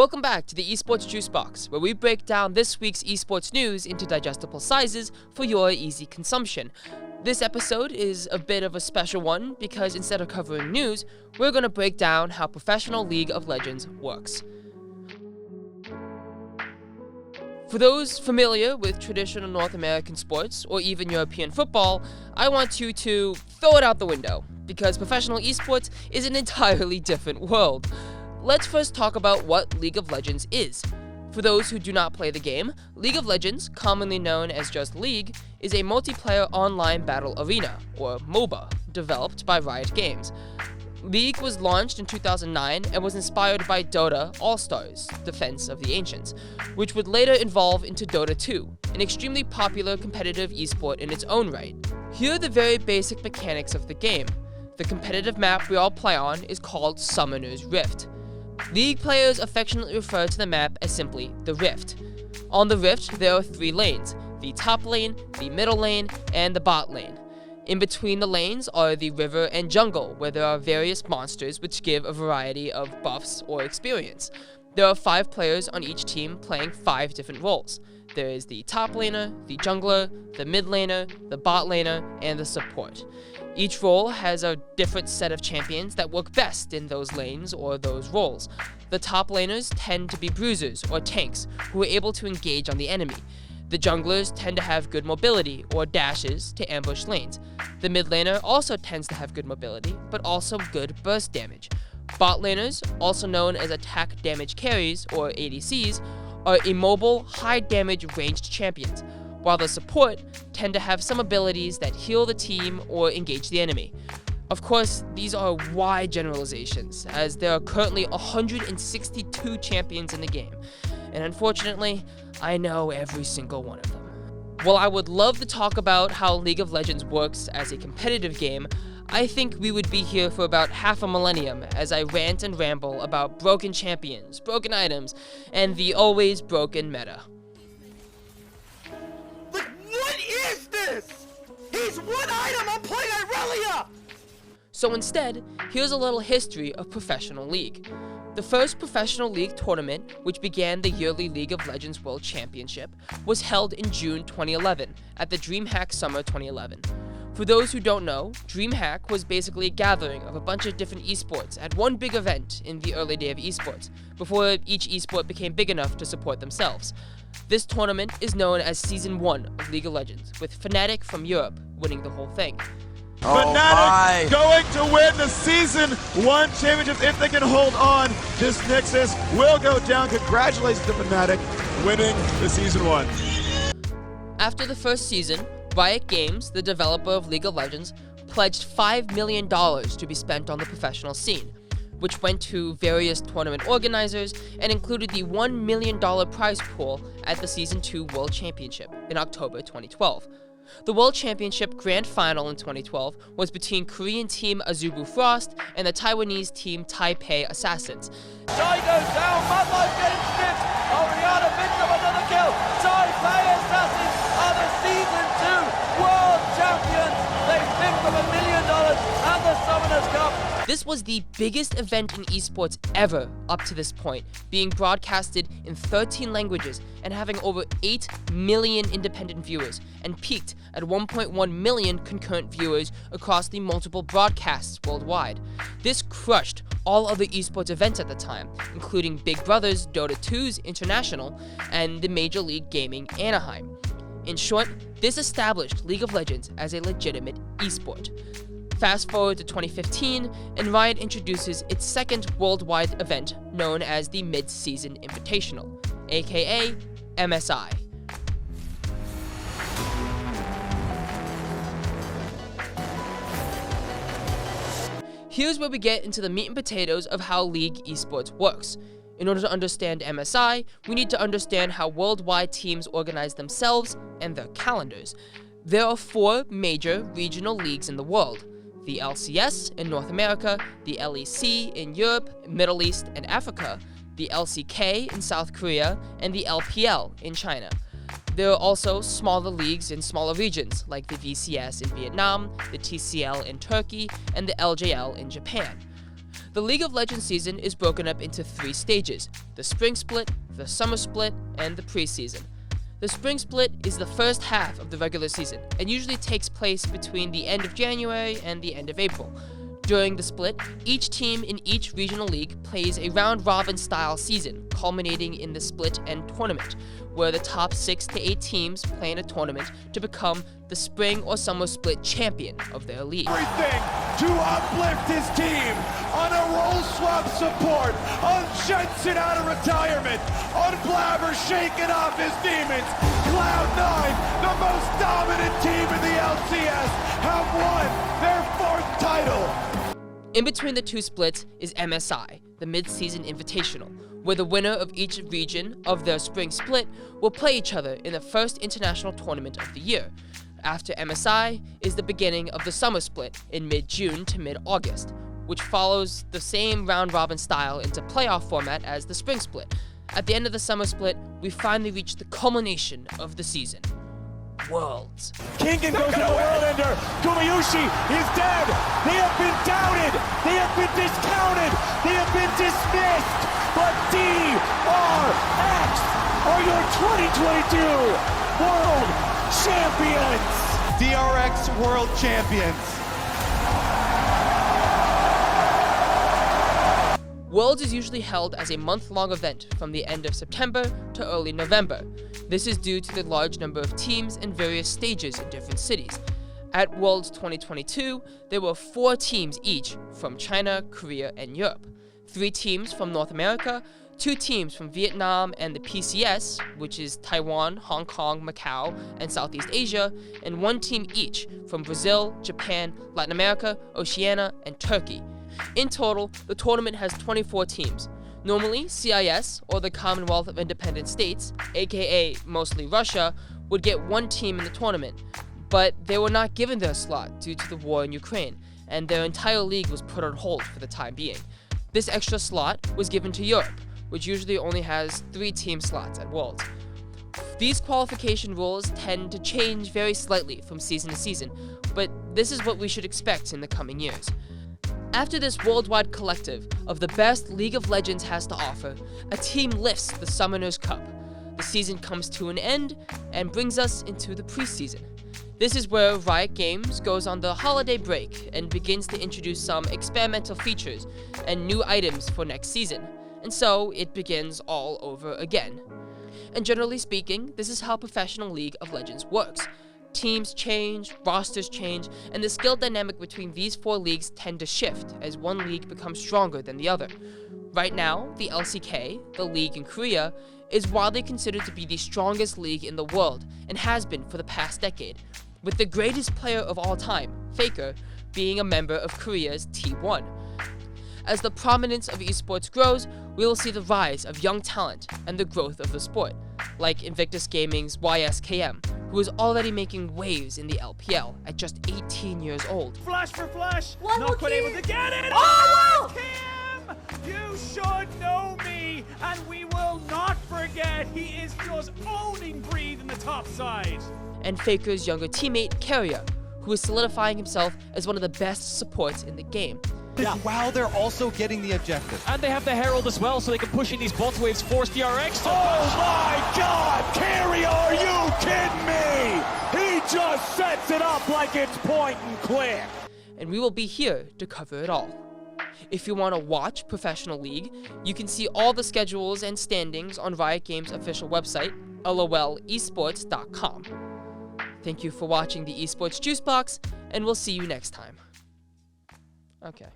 Welcome back to the Esports Juice Box, where we break down this week's esports news into digestible sizes for your easy consumption. This episode is a bit of a special one because instead of covering news, we're going to break down how professional League of Legends works. For those familiar with traditional North American sports or even European football, I want you to throw it out the window because professional esports is an entirely different world. Let's first talk about what League of Legends is. For those who do not play the game, League of Legends, commonly known as just League, is a multiplayer online battle arena, or MOBA, developed by Riot Games. League was launched in 2009 and was inspired by Dota All-Stars, Defense of the Ancients, which would later evolve into Dota 2, an extremely popular competitive esport in its own right. Here are the very basic mechanics of the game. The competitive map we all play on is called Summoner's Rift. League players affectionately refer to the map as simply the Rift. On the Rift, there are 3 lanes: the top lane, the middle lane, and the bot lane. In between the lanes are the river and jungle, where there are various monsters which give a variety of buffs or experience. There are 5 players on each team playing 5 different roles. There is the top laner, the jungler, the mid laner, the bot laner, and the support. Each role has a different set of champions that work best in those lanes or those roles. The top laners tend to be bruisers or tanks who are able to engage on the enemy. The junglers tend to have good mobility or dashes to ambush lanes. The mid laner also tends to have good mobility, but also good burst damage. Bot laners, also known as attack damage carries or ADCs, are immobile, high damage ranged champions, while the support tend to have some abilities that heal the team or engage the enemy. Of course, these are wide generalizations, as there are currently 162 champions in the game, and unfortunately, I know every single one of them. While I would love to talk about how League of Legends works as a competitive game, I think we would be here for about half a millennium as I rant and ramble about broken champions, broken items, and the always broken meta. Like, what is this? He's one item on playing Irelia! So instead, here's a little history of Professional League. The first Professional League tournament, which began the yearly League of Legends World Championship, was held in June 2011 at the DreamHack Summer 2011. For those who don't know, DreamHack was basically a gathering of a bunch of different esports at one big event in the early day of esports, before each esport became big enough to support themselves. This tournament is known as Season 1 of League of Legends, with Fnatic from Europe winning the whole thing. Fnatic going to win the Season 1 championship if they can hold on. This Nexus will go down. Congratulations to Fnatic winning the Season 1. After the first season, Riot Games, the developer of League of Legends, pledged $5 million to be spent on the professional scene, which went to various tournament organizers and included the $1 million prize pool at the Season 2 World Championship in October 2012. The World Championship Grand Final in 2012 was between Korean team Azubu Frost and the Taiwanese team Taipei Assassins. Chai goes down, Madlife getting stiffed. Oriana picks up another kill. Taipei Assassins are the Season 2 World Champions. They picked up $1 million and the Summoners Cup. This was the biggest event in esports ever up to this point, being broadcasted in 13 languages and having over 8 million independent viewers, and peaked at 1.1 million concurrent viewers across the multiple broadcasts worldwide. This crushed all other esports events at the time, including Big Brother's Dota 2's International and the Major League Gaming Anaheim. In short, this established League of Legends as a legitimate esport. Fast forward to 2015, and Riot introduces its second worldwide event known as the Mid-Season Invitational, aka MSI. Here's where we get into the meat and potatoes of how League esports works. In order to understand MSI, we need to understand how worldwide teams organize themselves and their calendars. There are 4 major regional leagues in the world: the LCS in North America, the LEC in Europe, Middle East, and Africa, the LCK in South Korea, and the LPL in China. There are also smaller leagues in smaller regions, like the VCS in Vietnam, the TCL in Turkey, and the LJL in Japan. The League of Legends season is broken up into 3 stages: the spring split, the summer split, and the preseason. The spring split is the first half of the regular season and usually takes place between the end of January and the end of April. During the split, each team in each regional league plays a round-robin style season, culminating in the split end tournament, where the top 6 to 8 teams play in a tournament to become the spring or summer split champion of their league. Everything to uplift his team, on a roll swap support, on Jensen out of retirement, on Blabber shaking off his demons. Cloud9, the most dominant team in the LCS, have won their 4th title. In between the 2 splits is MSI, the Mid-Season Invitational, where the winner of each region of their spring split will play each other in the first international tournament of the year. After MSI is the beginning of the summer split in mid-June to mid-August, which follows the same round-robin style into playoff format as the spring split. At the end of the summer split, we finally reach the culmination of the season: Worlds. Kingen goes to the world ender. Gumayushi is dead. They have been doubted. They have been discounted. They have been dismissed. But DRX are your 2022 World Champions. DRX World Champions. Worlds is usually held as a month-long event from the end of September to early November. This is due to the large number of teams and various stages in different cities. At Worlds 2022, there were 4 teams each from China, Korea, and Europe, 3 teams from North America, 2 teams from Vietnam and the PCS, which is Taiwan, Hong Kong, Macau, and Southeast Asia, and 1 team each from Brazil, Japan, Latin America, Oceania, and Turkey. In total, the tournament has 24 teams. Normally, CIS, or the Commonwealth of Independent States, aka mostly Russia, would get 1 team in the tournament, but they were not given their slot due to the war in Ukraine, and their entire league was put on hold for the time being. This extra slot was given to Europe, which usually only has 3 team slots at Worlds. These qualification rules tend to change very slightly from season to season, but this is what we should expect in the coming years. After this worldwide collective of the best League of Legends has to offer, a team lifts the Summoners Cup. The season comes to an end and brings us into the preseason. This is where Riot Games goes on the holiday break and begins to introduce some experimental features and new items for next season, and so it begins all over again. And generally speaking, this is how professional League of Legends works. Teams change, rosters change, and the skill dynamic between these 4 leagues tend to shift as one league becomes stronger than the other. Right now, the LCK, the league in Korea, is widely considered to be the strongest league in the world and has been for the past decade, with the greatest player of all time, Faker, being a member of Korea's T1. As the prominence of esports grows, we will see the rise of young talent and the growth of the sport, like Invictus Gaming's YSKM, who is already making waves in the LPL at just 18 years old. Flash for flash. One Not more quite kill. able to get it. Oh! Kim! You should know me, and we will not forget. He is just owning Breathe in the top side. And Faker's younger teammate, Carrier, who is solidifying himself as one of the best supports in the game. While they're also getting the objective. And they have the Herald as well, so they can push in these bolt waves, force DRX to Oh my God! Carrier, are you kidding me? He just sets it up like it's point and click. And we will be here to cover it all. If you want to watch Professional League, you can see all the schedules and standings on Riot Games' official website, lolesports.com. Thank you for watching the Esports Juice Box, and we'll see you next time. Okay.